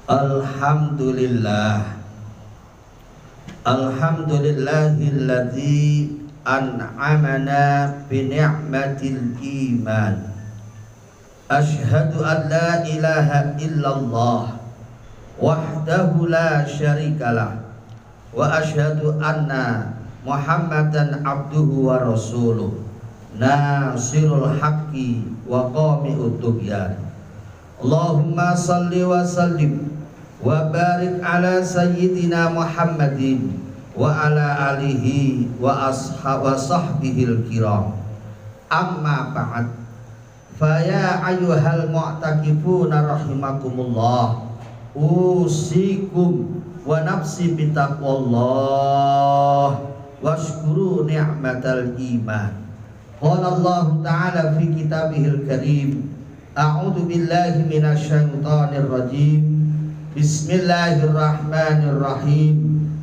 Alhamdulillah. Alhamdulillahilladzi an'amana bi ni'matil iman. Asyhadu an la ilaha illallah wahdahu la syarikalah wa asyhadu anna Muhammadan abduhu wa rasuluh nasirul haqqi wa qami'ut tughyan. Allahumma salli wa sallim wa barik ala sayyidina Muhammadin wa ala alihi wa sahbihil kiram. Amma ba'd, fa ya ayyuhal mu'takifuna rahimakumullah, usikum wa nafsi bitaqwallah washkuru ni'matal iman. Qala Allah ta'ala fi kitabihil karim, a'udzu billahi minasyaitonir rajim. Bismillahirrahmanirrahim.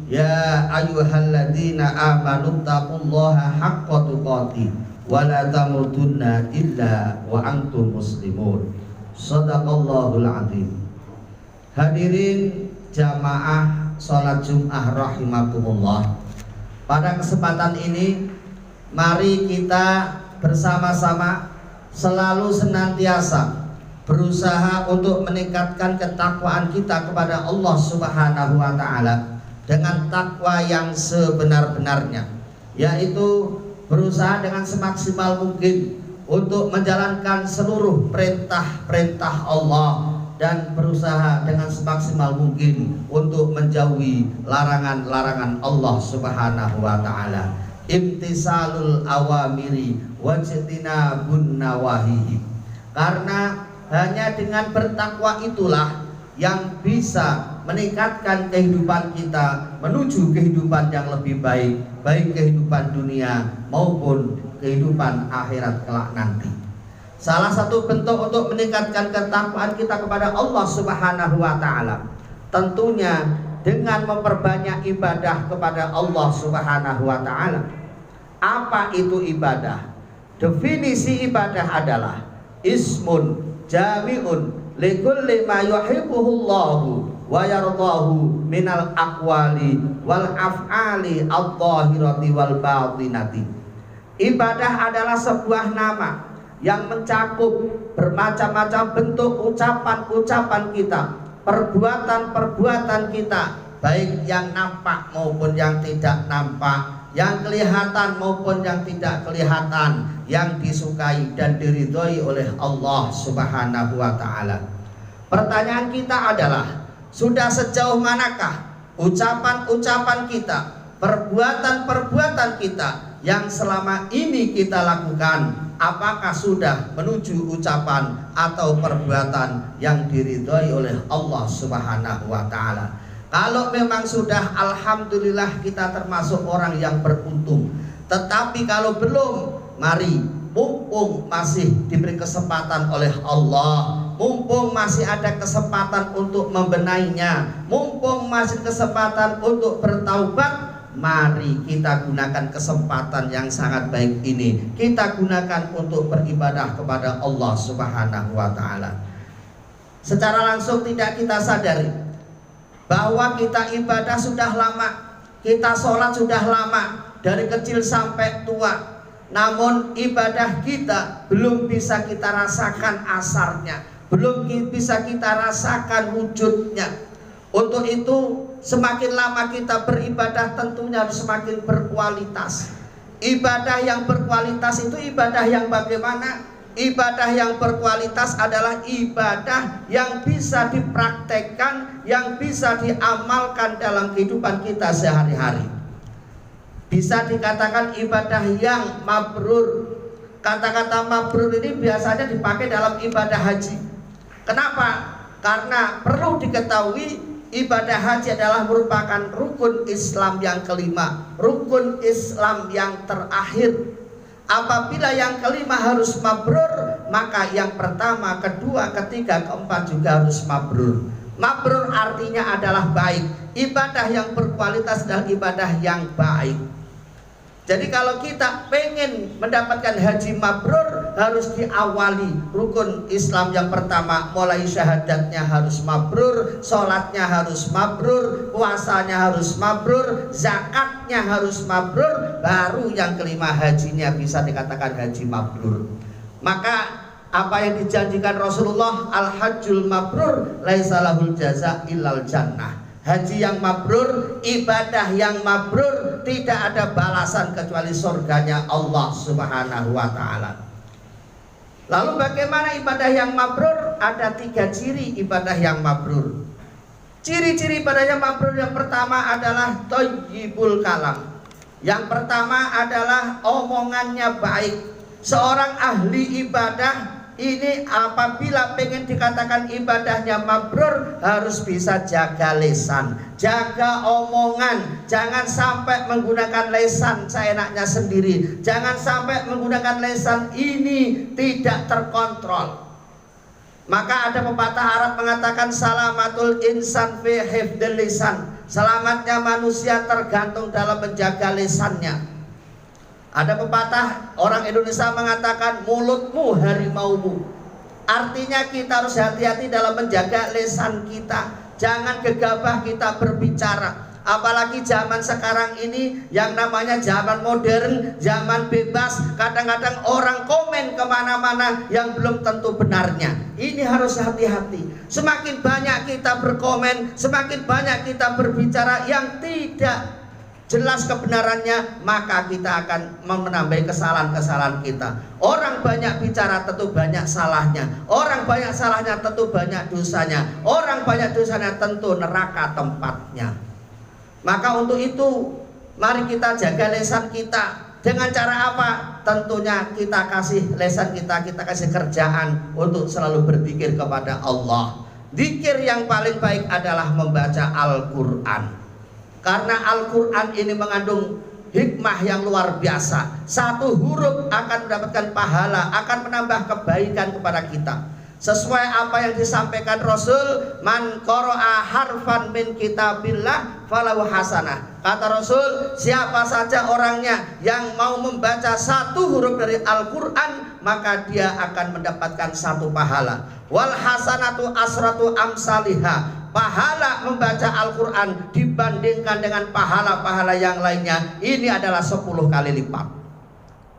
Ya ayyuhalladzina amanu taqullaha haqqa tuqatih wa la tamutunna illa wa antum muslimun. Shadaqallahul azim. Hadirin jamaah salat Jumat rahimakumullah. Pada kesempatan ini mari kita bersama-sama selalu senantiasa berusaha untuk meningkatkan ketakwaan kita kepada Allah Subhanahu wa ta'ala dengan takwa yang sebenar-benarnya, yaitu berusaha dengan semaksimal mungkin untuk menjalankan seluruh perintah-perintah Allah dan berusaha dengan semaksimal mungkin untuk menjauhi larangan-larangan Allah Subhanahu wa ta'ala. Imtisalul awamiri wajtinabun nawahihi. Karena hanya dengan bertakwa itulah yang bisa meningkatkan kehidupan kita menuju kehidupan yang lebih baik, baik kehidupan dunia maupun kehidupan akhirat kelak nanti. Salah satu bentuk untuk meningkatkan ketakwaan kita kepada Allah Subhanahu wa ta'ala tentunya dengan memperbanyak ibadah kepada Allah Subhanahu wa ta'ala. Apa itu ibadah? Definisi ibadah adalah ismun jami'un likulli ma yuhibbuhullahu wa yardahu minal aqwali wal af'ali adh-dhahirati wal batinati. Ibadah adalah sebuah nama yang mencakup bermacam-macam bentuk ucapan-ucapan kita, perbuatan-perbuatan kita, baik yang nampak maupun yang tidak nampak, yang kelihatan maupun yang tidak kelihatan, yang disukai dan diridhoi oleh Allah Subhanahu wa ta'ala. Pertanyaan kita adalah, sudah sejauh manakah ucapan-ucapan kita, perbuatan-perbuatan kita yang selama ini kita lakukan, apakah sudah menuju ucapan atau perbuatan yang diridhoi oleh Allah Subhanahu wa ta'ala? Kalau memang sudah, alhamdulillah kita termasuk orang yang beruntung. Tetapi kalau belum, mari mumpung masih diberi kesempatan oleh Allah, mumpung masih ada kesempatan untuk membenahinya, mumpung masih kesempatan untuk bertaubat, mari kita gunakan kesempatan yang sangat baik ini. Kita gunakan untuk beribadah kepada Allah Subhanahu wa ta'ala. Secara langsung tidak kita sadari bahwa kita ibadah sudah lama, kita sholat sudah lama, dari kecil sampai tua. Namun ibadah kita belum bisa kita rasakan asarnya, belum bisa kita rasakan wujudnya. Untuk itu semakin lama kita beribadah tentunya harus semakin berkualitas. Ibadah yang berkualitas itu ibadah yang bagaimana? Ibadah yang berkualitas adalah ibadah yang bisa dipraktekkan, yang bisa diamalkan dalam kehidupan kita sehari-hari. Bisa dikatakan ibadah yang mabrur. Kata-kata mabrur ini biasanya dipakai dalam ibadah haji. Kenapa? Karena perlu diketahui ibadah haji adalah merupakan rukun Islam yang kelima, rukun Islam yang terakhir. Apabila yang kelima harus mabrur, maka yang pertama, kedua, ketiga, keempat juga harus mabrur. Mabrur artinya adalah baik. Ibadah yang berkualitas adalah ibadah yang baik. Jadi kalau kita pengen mendapatkan haji mabrur, harus diawali. Rukun Islam yang pertama, mulai syahadatnya harus mabrur, sholatnya harus mabrur, puasanya harus mabrur, zakatnya harus mabrur, baru yang kelima hajinya bisa dikatakan haji mabrur. Maka apa yang dijanjikan Rasulullah, al-hajjul mabrur laisa lahul jaza illal jannah. Haji yang mabrur, ibadah yang mabrur, tidak ada balasan kecuali surganya Allah Subhanahu wa ta'ala. Lalu bagaimana ibadah yang mabrur? Ada 3 ciri ibadah yang mabrur. Ciri-ciri ibadah yang mabrur yang pertama adalah thayyibul kalam. Yang pertama adalah omongannya baik. Seorang ahli ibadah ini apabila pengen dikatakan ibadahnya mabrur, harus bisa jaga lisan, jaga omongan. Jangan sampai menggunakan lisan seenaknya sendiri. Jangan sampai menggunakan lisan ini tidak terkontrol. Maka ada pepatah Arab mengatakan salamatul insan fi hifdzil lisan. Selamatnya manusia tergantung dalam menjaga lisannya. Ada pepatah orang Indonesia mengatakan mulutmu harimaumu. Artinya kita harus hati-hati dalam menjaga lisan kita. Jangan gegabah kita berbicara. Apalagi zaman sekarang ini yang namanya zaman modern, zaman bebas. Kadang-kadang orang komen kemana-mana yang belum tentu benarnya. Ini harus hati-hati. Semakin banyak kita berkomen, semakin banyak kita berbicara yang tidak jelas kebenarannya, maka kita akan menambah kesalahan-kesalahan kita. Orang banyak bicara tentu banyak salahnya. Orang banyak salahnya tentu banyak dosanya. Orang banyak dosanya tentu neraka tempatnya. Maka untuk itu mari kita jaga lisan kita. Dengan cara apa? Tentunya kita kasih lisan kita kasih kerjaan untuk selalu berzikir kepada Allah. Zikir yang paling baik adalah membaca Al-Quran. Karena Al-Quran ini mengandung hikmah yang luar biasa. Satu huruf akan mendapatkan pahala, akan menambah kebaikan kepada kita. Sesuai apa yang disampaikan Rasul, man qara'a harfan min kitabillah falahu hasanah. Kata Rasul, siapa saja orangnya yang mau membaca satu huruf dari Al-Quran, maka dia akan mendapatkan satu pahala. Wal hasanatu asratu amsalihah. Pahala membaca Al-Quran dibandingkan dengan pahala-pahala yang lainnya, ini adalah 10 kali lipat.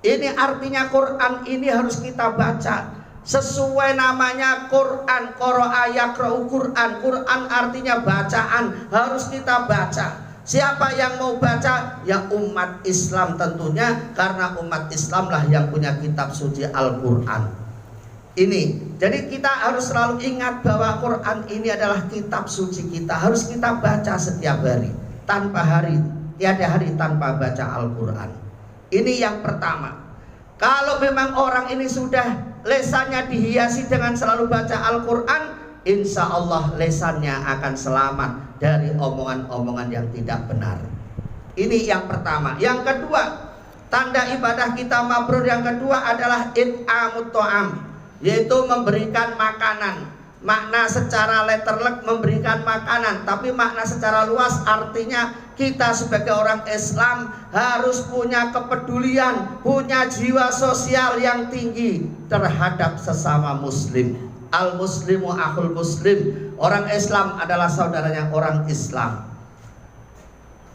Ini artinya Quran ini harus kita baca sesuai namanya Quran. Qara'a yaqra'u Quran. Quran artinya bacaan, harus kita baca. Siapa yang mau baca? Ya umat Islam tentunya, karena umat Islam lah yang punya kitab suci Al-Quran ini. Jadi kita harus selalu ingat bahwa Quran ini adalah kitab suci kita. Harus kita baca setiap hari. Tanpa hari, tiada hari tanpa baca Al-Quran. Ini yang pertama. Kalau memang orang ini sudah lesannya dihiasi dengan selalu baca Al-Quran, insya Allah lesannya akan selamat dari omongan-omongan yang tidak benar. Ini yang pertama. Yang kedua, tanda ibadah kita mabrur yang kedua adalah it'amut ta'am, yaitu memberikan makanan. Makna secara letterlek memberikan makanan, tapi makna secara luas artinya kita sebagai orang Islam harus punya kepedulian, punya jiwa sosial yang tinggi terhadap sesama muslim. Al-muslimu akhul muslim. Orang Islam adalah saudaranya orang Islam.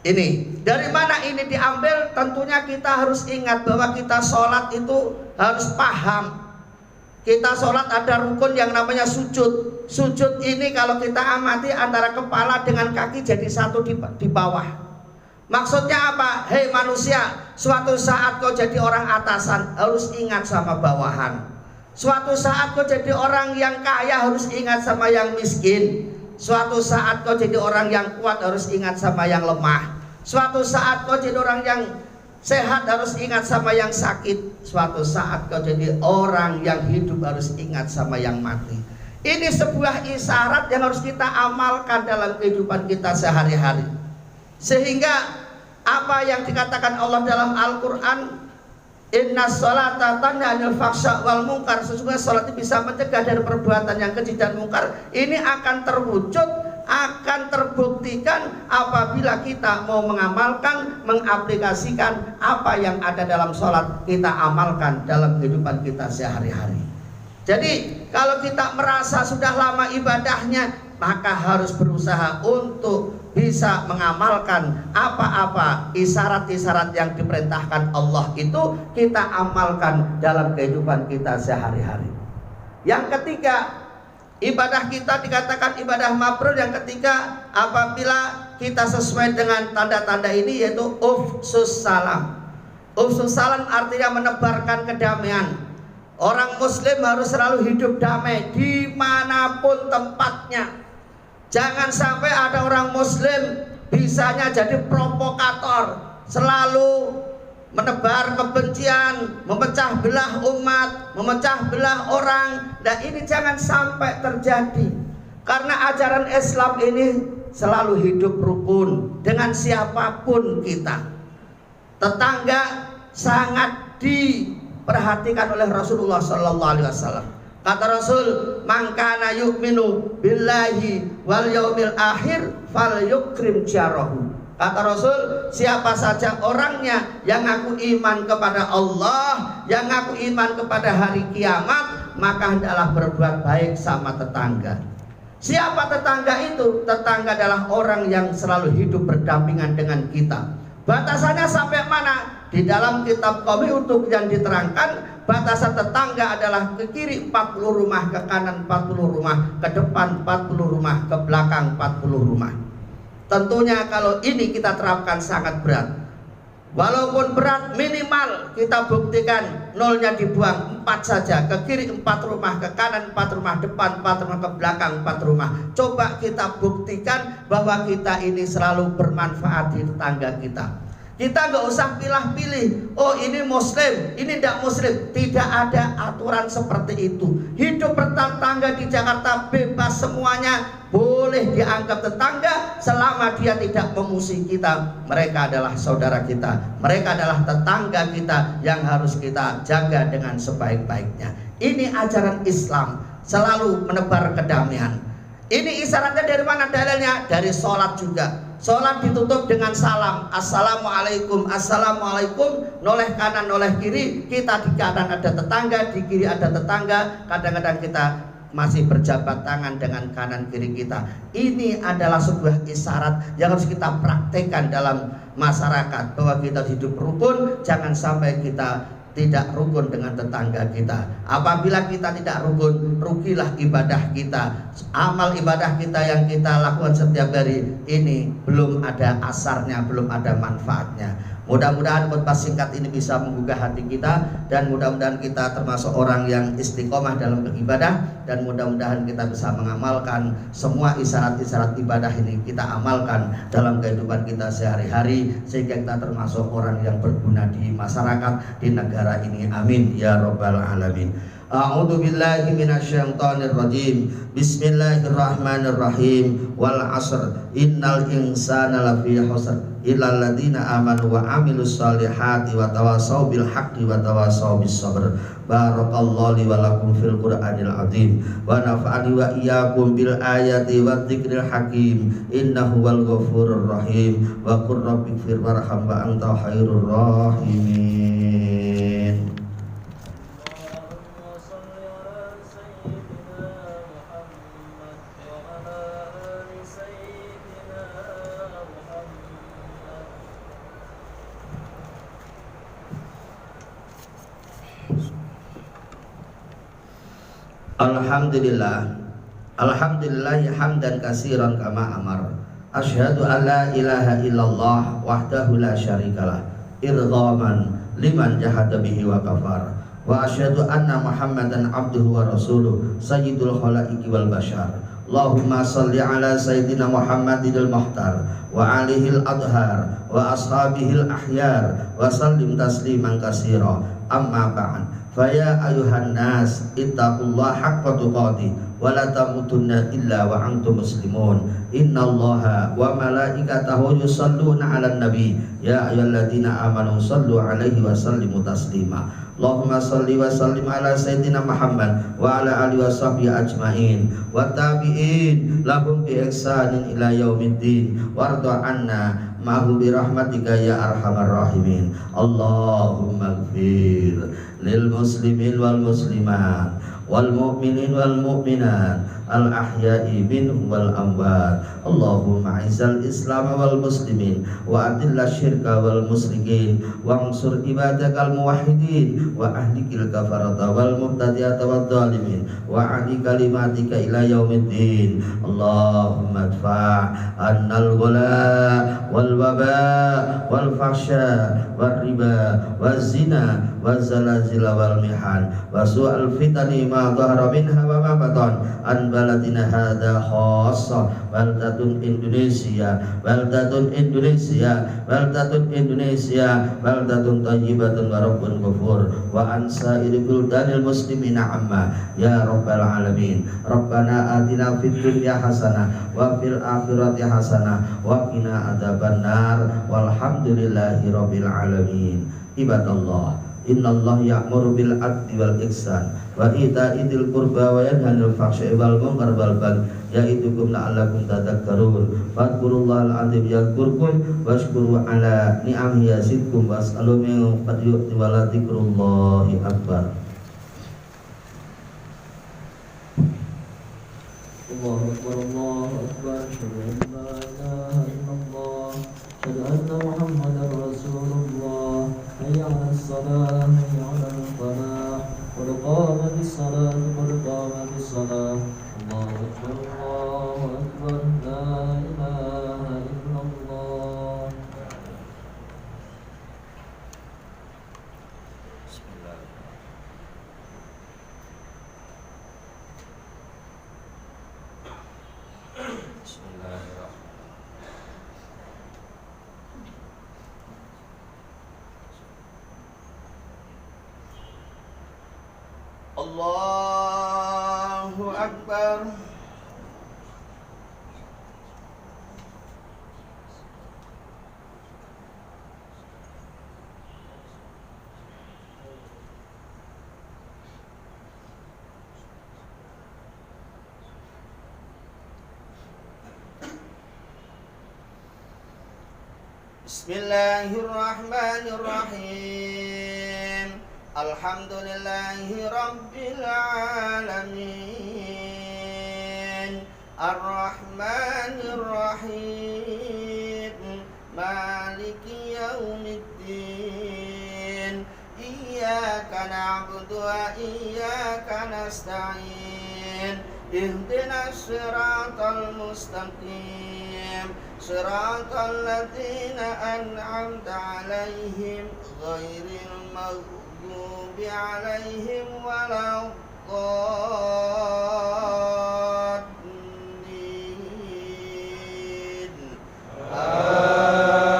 Ini dari mana ini diambil? Tentunya kita harus ingat bahwa kita sholat itu harus paham. Kita sholat ada rukun yang namanya sujud. Sujud ini kalau kita amati antara kepala dengan kaki jadi satu di bawah. Maksudnya apa? Hei manusia, suatu saat kau jadi orang atasan, harus ingat sama bawahan. Suatu saat kau jadi orang yang kaya, harus ingat sama yang miskin. Suatu saat kau jadi orang yang kuat, harus ingat sama yang lemah. Suatu saat kau jadi orang yang sehat, harus ingat sama yang sakit. Suatu saat kau jadi orang yang hidup, harus ingat sama yang mati. Ini sebuah isyarat yang harus kita amalkan dalam kehidupan kita sehari-hari. Sehingga apa yang dikatakan Allah dalam Al-Quran, inna sholata tanha 'anil fahsya wal munkar, sesungguhnya sholat itu bisa mencegah dari perbuatan yang keji dan mungkar. Ini akan terwujud akan terbuktikan apabila kita mau mengamalkan, mengaplikasikan apa yang ada dalam sholat, kita amalkan dalam kehidupan kita sehari-hari. Jadi kalau kita merasa sudah lama ibadahnya, maka harus berusaha untuk bisa mengamalkan apa-apa isyarat-isyarat yang diperintahkan Allah itu kita amalkan dalam kehidupan kita sehari-hari. Yang ketiga, ibadah kita dikatakan ibadah mabrur. Yang ketiga, apabila kita sesuai dengan tanda-tanda ini, yaitu ufsus salam. Ufsus salam artinya menebarkan kedamaian. Orang muslim harus selalu hidup damai dimanapun tempatnya. Jangan sampai ada orang muslim bisanya jadi provokator, selalu menebar kebencian, memecah belah umat, memecah belah orang. Dan ini jangan sampai terjadi, karena ajaran Islam ini selalu hidup rukun dengan siapapun kita. Tetangga sangat diperhatikan oleh Rasulullah Sallallahu Alaihi Wasallam. Kata Rasul, "Man kana yu'minu billahi wal yaumil akhir falyukrim jarahu." Kata Rasul, siapa saja orangnya yang ngaku iman kepada Allah, yang ngaku iman kepada hari kiamat, maka hendaklah berbuat baik sama tetangga. Siapa tetangga itu? Tetangga adalah orang yang selalu hidup berdampingan dengan kita. Batasannya sampai mana? Di dalam kitab Qawi untuk yang diterangkan, batasan tetangga adalah ke kiri 40 rumah, ke kanan 40 rumah, ke depan 40 rumah, ke belakang 40 rumah. Tentunya kalau ini kita terapkan sangat berat. Walaupun berat, minimal kita buktikan nolnya dibuang 4 saja. Ke kiri 4 rumah, ke kanan 4 rumah, depan 4 rumah, ke belakang 4 rumah. Coba kita buktikan bahwa kita ini selalu bermanfaat di tetangga kita. Kita nggak usah pilih-pilih, oh ini muslim, ini tidak muslim. Tidak ada aturan seperti itu. Hidup bertetangga di Jakarta bebas semuanya, boleh dianggap tetangga selama dia tidak memusuhi kita. Mereka adalah saudara kita, mereka adalah tetangga kita yang harus kita jaga dengan sebaik-baiknya. Ini ajaran Islam, selalu menebar kedamaian. Ini isyaratnya dari mana dalilnya? Dari sholat juga. Sholat ditutup dengan salam, assalamualaikum, assalamualaikum. Noleh kanan, noleh kiri. Kita di kanan ada tetangga, di kiri ada tetangga. Kadang-kadang kita masih berjabat tangan dengan kanan kiri kita. Ini adalah sebuah isyarat yang harus kita praktekkan dalam masyarakat, bahwa kita hidup rukun. Jangan sampai kita tidak rukun dengan tetangga kita. Apabila kita tidak rukun, rugilah ibadah kita. Amal ibadah kita yang kita lakukan setiap hari ini belum ada asarnya, belum ada manfaatnya. Mudah-mudahan khutbah singkat ini bisa menggugah hati kita, dan mudah-mudahan kita termasuk orang yang istiqomah dalam beribadah, dan mudah-mudahan kita bisa mengamalkan semua isyarat-isyarat ibadah ini, kita amalkan dalam kehidupan kita sehari-hari, sehingga kita termasuk orang yang berguna di masyarakat, di negara ini. Amin ya rabbal alamin. A'udzu billahi minasyaitonir rajim. Bismillahirrahmanirrahim. Wal 'asr innal insana lafi khusr illal ladzina amanu wa 'amilus solihati wa tawassaw bil haqqi wa tawassaw bis sabr. Barakallahu li wa lakum fil Qur'anil azim wa nafa'ani wa iyyakum bil ayati wa dzikril hakim. Innahu wal ghafurur rahim. Wa qur rabbighfir warham wa anta khairur rahimin. Alhamdulillah, alhamdulillah hamdan katsiran kama amar. Asyhadu an la ilaha illallah wahdahu la syarikalah irghaman liman jahada bihi wa kafar. Wa asyhadu anna Muhammadan abduhu wa rasuluh sayyidul khalaiqi wal bashar. Allahumma salli ala sayyidina Muhammadil muhtar wa alihil adhar wa ashabihil ahyar wa sallim tasliman katsira. Amma ba'd. Faya ayuhan nas ittaqullaha haqqa tuqatih wa la tamutunna illa wa antum muslimun. Innallaha wa malaikatahu yusalluna 'alan nabi ya ayyuhalladzina amanu sallu 'alaihi wa sallimu taslima. Allahumma salli wa sallim ala sayyidina Muhammad wa ala alihi wa sahbihi ajmain wa tabi'in lahum bi ihsanin ila yaumiddin warda anna ma'hu bi rahmatika ya arhamar rahimin. Allahumma ighfir lil muslimin wal muslimat wal mu'minin wal mu'minat al ahya'i minhum wal amwat. Allahumma izzal islam wal muslimin wa adilla syirka wal musyrikin wa ansur ibadakal muwahhidin wa ahlikil kafarata wal mubtadi'ata wad dhalimin wa ali kalimatika ila yaumiddin. Allahumma adfa' annal ghala wal waba wal fahsya wal riba waz zina waz zalazil wal mihan wa su'al fitani ma dhahara minha wa ma batan an baladina hadha khassa baldatun Indonesia baldatun Indonesia baldatun Indonesia baldatun thayyibatun wa rabbun ghafur wa an sa'iri buldanil muslimina amma ya rabbal alamin. Rabbana atina fid dunya hasanah wa fil akhirati hasanah wa qina adzabannar walhamdulillahi rabbil alamin. Ibadallah, innallaha ya'muru bil 'adli wal ihsan wa ita'i dzil qurba wa yanha 'anil fahsya'i wal munkar wal baghi ya'idukum la'allakum tadhakkarun. Fadhkurullahal 'azim yadhkurkum washkuru 'ala ni'amihi yazidkum was'alu min fadlihi wa la dzikrullahi akbar. Allahu akbar, Allahu akbar, asyhadu an la ilaha illallah, asyhadu anna Muhammadar Rasulullah. Hayya 'alas shalah, hayya 'alal falah, qad qamatis shalah, qad qamatis shalah. Allahu akbar, Allahu akbar, la ilaha illallah. Allahu akbar. Bismillahirrahmanirrahim. Alhamdulillahi rabbil alamin. Ar-Rahmanir Rahim. Maliki yaumiddin. Iyyaka na'budu wa iyyaka nasta'in. Ihdinas siratal mustaqim. Siratal ladzina an'amta 'alaihim ghairil maghdubi 'alaihim waladdallin. Amin.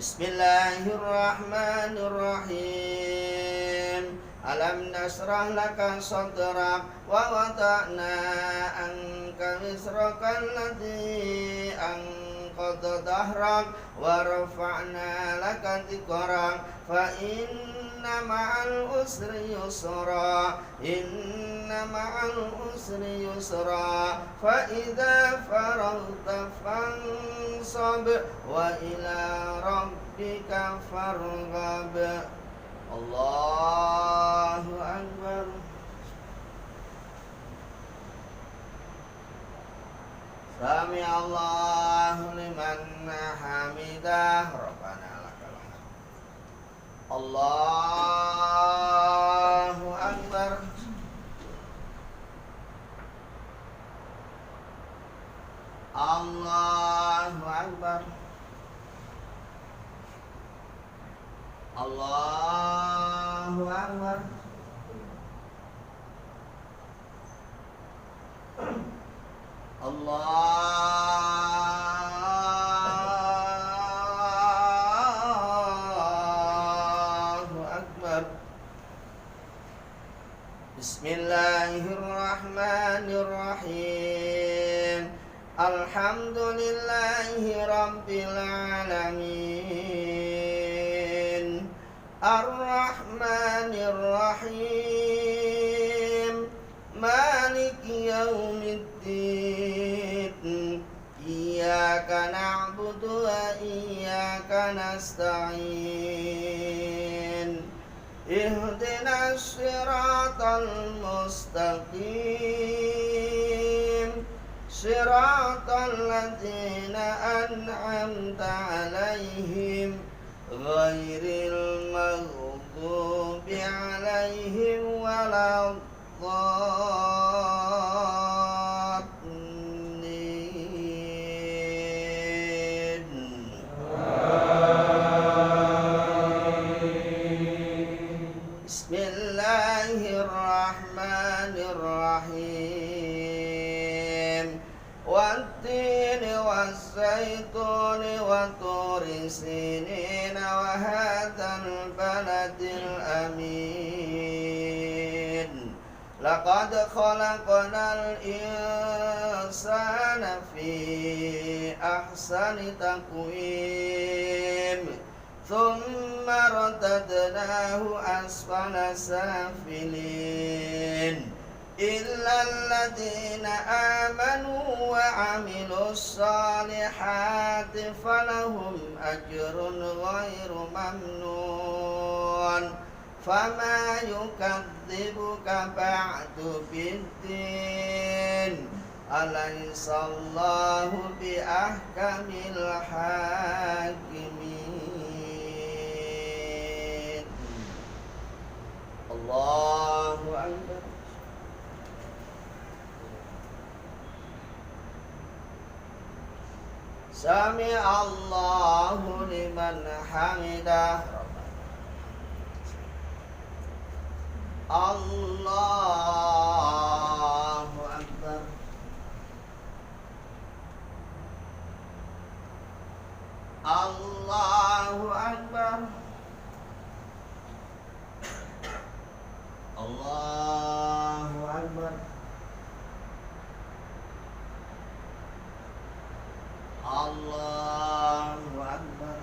Bismillahirrahmanirrahim. Alam nasrah laka sadrak wa wada'na anka wisraka alladhi anqadha dhahrak wa rafa'na laka dhikrak fa inna ma'al usri yusra inna ma'al usri yusra fa idza faraghta fansab wa ila rabbika farghab. Allahu akbar. Sami Allahu liman hamidah. Rabbana lakal hamd. Allahu akbar. Allahu akbar. Allahu akbar. Allahu akbar. Bismillahirrahmanirrahim. Alhamdulillahi rabbil alamin. Ar-Rahmanir Rahim Maliki Yaumiddin Iyyaka na'budu wa iyyaka nasta'in Ihdinas siratal mustaqim Siratal ladzina an'amta 'alaihim ghairil maghdubi 'alaihim waladdallin. Bismillahirrahmanirrahim. Wat-tini was-zaituni wa turi sinina wa hadzal baladil amin. Laqad khalaqnal insana fi ahsani taqwim. Thumma radadnahu asfala safilin. Illal ladzina amanu wa 'amilus solihati falahum ajrun ghairu mamnun. Fama yukadzibuka ba'du biddin. Alaysallahu bi ahkamil hakimin. Allahu akbar. Sami Allahu liman hamidah. Allahu akbar. Allahu akbar. Allahu akbar. Allahu akbar.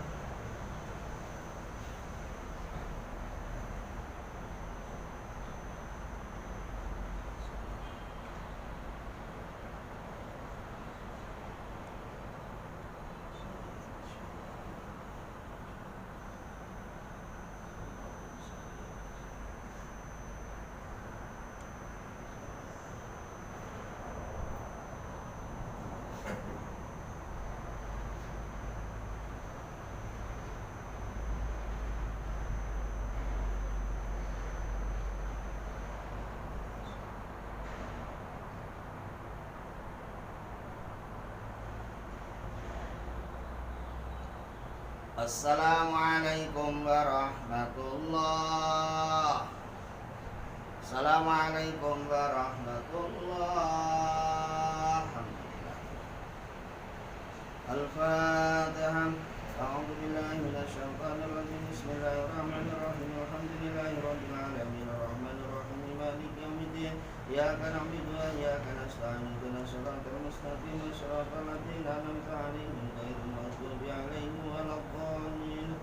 Assalamualaikum warahmatullah. Assalamualaikum warahmatullah. Al-Fatihah. A'udzu billahi minasy syaithanir rajim. Bismillahirrahmanirrahim. Alhamdulillahirabbil alamin. Arrahmanir rahim. Maliki yaumiddin. Iyyaka na'budu wa iyyaka nasta'in. Ihdinas siratal mustaqim. Siratal ladzina an'amta 'alaihim ghairil maghdubi 'alaihim waladdallin.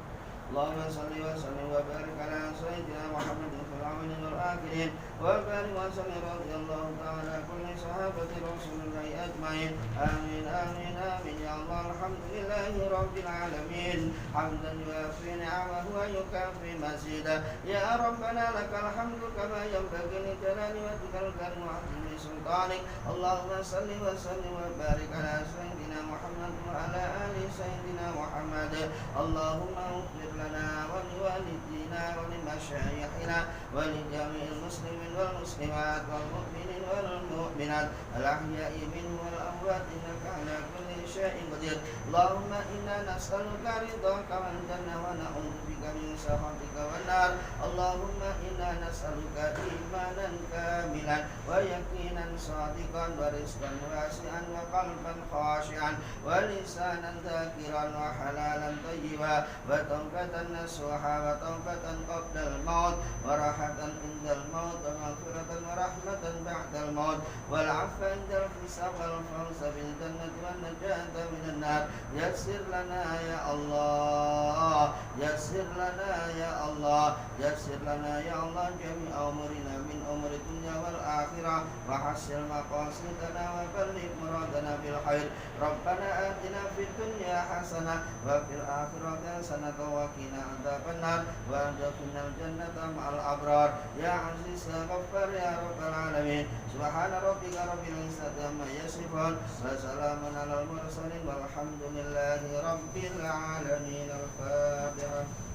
Allahumma shalli wa sallim wa barik ala sayyidina Muhammadin fil awwalin wal akhirin wa barik wa sallim radhiyallahu ta'ala kulli sahabati Rasulillahi ajmain. Amin amin amin ya Allah. Alhamdulillahi rabbil alamin. Hamdan yuafi ni'amahu wa yukafi mazidah. Ya Rabbana lakal hamdu kama yanbaghi li jalali wajhikal karim wa 'azimi sultanik. Allahumma shalli wa sallim wa barik ala sayyidina Muhammad wa ala ali sayyidina Muhammad. Allahumma ighfir lana wa liwalidina wa limasyayikhina wa lijami'il muslimin wal muslimat wal mu'minin wal mu'minat al ahya'i minhum wal amwat innaka ala kulli syai'in qadir. Allahumma inna nas'aluka ridhaka wal jannah wa na'udzubika min sakhatika wan nar. Allahumma inna nas'aluka imanan kamilan wa yaqinan shadiqan wa rizqan wasi'an wa qalban khashi'an wa lisanan dzakiran wa halalan thayyiban wa tawbatan nasuha wa tawbatan qabla al-maut wa rahatan indal maut wa maghfiratan wa rahmatan ba'dal maut wal 'afwa indal hisab wal fawza bil jannati wan najata minan nar. Yassir lana ya Allah يسر لنا يا الله يسر لنا يا الله جميع أمورنا من أمور الدنيا والآخرة وحسن مقاصدنا وبلغ مرادنا بالخير ربنا آتنا في الدنيا حسنة وفي الآخرة حسنة وقنا عذاب النار وادخلنا الجنة مع الأبرار يا عزيز يا غفار يا رب العالمين سبحان ربك رب العزة عما يصفون وسلام على المرسلين والحمد لله رب العالمين. الفاتحة.